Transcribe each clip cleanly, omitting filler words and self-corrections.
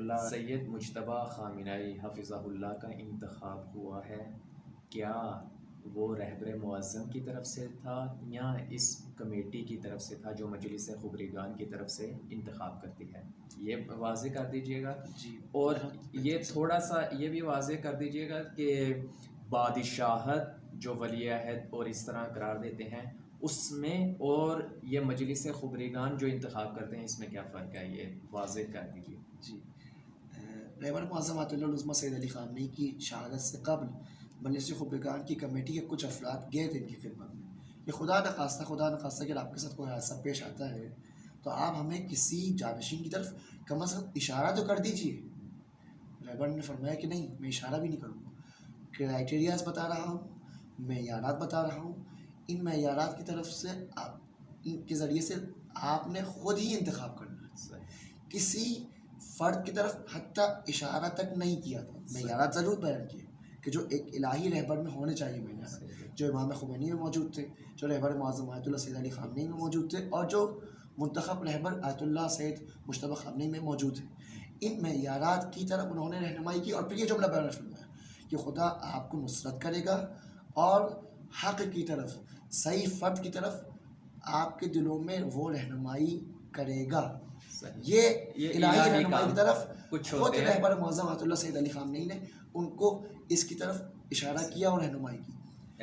अल्लाह सैयद मुज्तबा खामिनाई हफ़िज़हुल्लाह का इंतखाब हुआ है, क्या वो रहबर मुअज़्ज़म की तरफ से था या इस कमेटी की तरफ से था जो मजलिस ख़ुबरीगान की तरफ से इंतखाब करती है? ये वाज़ेह कर दीजिएगा। जी। और ये थोड़ा सा ये भी वाज़ेह कर दीजिएगा कि बादशाहत जो वली अहद और इस तरह करार देते हैं उसमें और ये मजलिस ख़ुबरीगान जो इंतखाब करते हैं इसमें क्या फ़र्क है, ये वाज़ेह कर दीजिए। जी। रहबर मुअज़्ज़म आयतुल्लाह उल-उज़्मा सैयद अली ख़ामनेई की शहादत से क़ब्ल मजलिस ख़ुबरीगान की कमेटी के कुछ अफ़राद गए थे इनकी खिदमत में कि खुदा न ख़ास्ता अगर आपके साथ कोई हादसा पेश आता है तो आप हमें किसी जानशीन की तरफ कम अज़ कम इशारा तो कर दीजिए। रहबर ने फरमाया कि नहीं, मैं इशारा भी नहीं करूँगा, क्राइटेरियाज़ बता रहा हूँ, मेयारात बता रहा हूँ, इन मेयारात की तरफ से आप के ज़रिए से आपने ख़ुद ही इंतखाब करना है। किसी फ़र्द की तरफ हत्ता इशारा तक नहीं किया था। मेयारात ज़रूर बयान किए कि जो एक इलाही रहबर में होने चाहिए मेयारात, जो इमाम ख़ुमैनी में मौजूद थे, जो रहबर मुअज़्ज़म आयतुल्लाह सैयद अली ख़ामनेई में मौजूद थे और जो मुंतख़ब रहबर आयतुल्लाह सैयद मुज्तबा ख़ामनेई में मौजूद हैं। इन मेयारात की तरफ उन्होंने रहनुमाई की और फिर ये जुमला बयान फरमाया कि खुदा आपको नुसरत करेगा और हक़ की तरफ, सही फ़र्द की तरफ आपके दिलों में वो रहनुमाई करेगा। ये इलाही रहनुमाई की तरफ खुद रहबर मुअज़्ज़म आयतुल्लाह सैयद अली ख़ामनेई ने उनको इसकी तरफ इशारा किया और रहनुमाई की।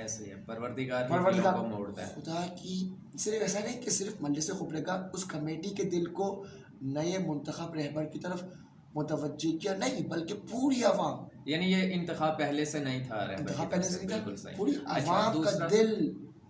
ऐसे है परवरदिगार परवरदिगार को मोड़ता है। खुदा की सिर्फ ऐसा नहीं कि सिर्फ मजलिस ख़ुबरीगान उस कमेटी के दिल को नए मुंतखब रहबर की तरफ मुतवज्जह किया, नहीं बल्कि पूरी आवाम, यानी ये इंतखाब पहले से नहीं था, इंतखाब पहले से नहीं था, पूरी आवाम का दिल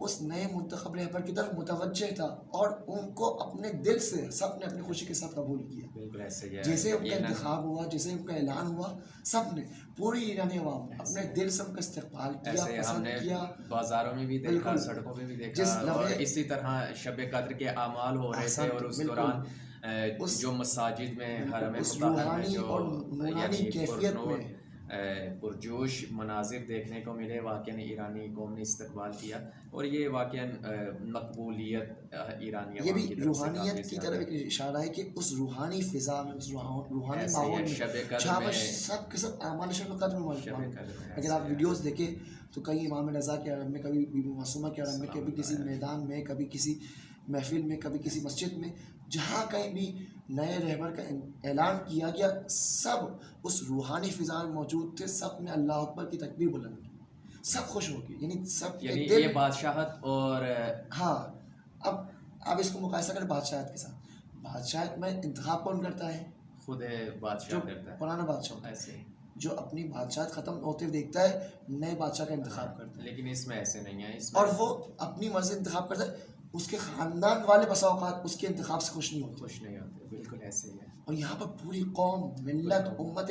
उस नए मुंतखब रहबर की तरफ मुतवज्जह था और उनको अपने दिल से सब ने अपनी खुशी के साथ कबूल किया। बिल्कुल ऐसे ही है। जैसे उनका इंतखाब हुआ, जैसे उनका ऐलान हुआ, सब ने, पूरी ईरानी अवाम ने अपने दिल से उनका इस्तकबाल किया, पसंद किया। बाज़ारों में भी देखा, सड़कों में भी देखा और इसी तरह शब कद्र के आमाल हो रहे थे और उस दौरान जो मसाजिद में हरम मुतहहर में जो यानी कैफियत में पुरजोश मनाजिर देखने को मिले, वाक़ई ईरानी कौम ने इस्तकबाल किया और ये वाक़ई मकबूलियत ईरानी ये भी रूहानियत की तरफ एक इशारा है कि उस रूहानी फ़िज़ा में, उस रूहानी माहौल में जहाँ पर सब के सब आमाल शब कद्र में मौजूद। अगर आप वीडियोज़ देखें तो कहीं इमाम रज़ा के हरम में, कभी बीबी मासूमा के हरम में, कभी किसी मैदान में, कभी किसी महफिल में, कभी किसी मस्जिद में, जहाँ कहीं भी नए रहबर का ऐलान किया गया, सब उस रूहानी फ़िज़ा में मौजूद थे। सब ने अल्लाह अकबर की तकबीर बुलंद की, सब खुश हो गए, यानी सब के दिल, ये बादशाहत और हाँ। अब इसको मुकायसा करें बादशाहत के साथ। बादशाहत में इंतखाब कौन करता है? खुद बादशाह करता है, पुराना बादशाह ऐसे जो अपनी बादशाहत ख़त्म होते हुए देखता है, नए बादशाह का इंतखाब करता है। लेकिन इसमें ऐसे नहीं है, इसमें और वो अपनी मर्ज़ी से इंतखाब करता है, उसके ख़ानदान वाले बसा औक़ात उसके इंतखाब से खुश नहीं होते। बिल्कुल ऐसे ही है। और यहाँ पर पूरी कौम, मिल्लत, उम्मत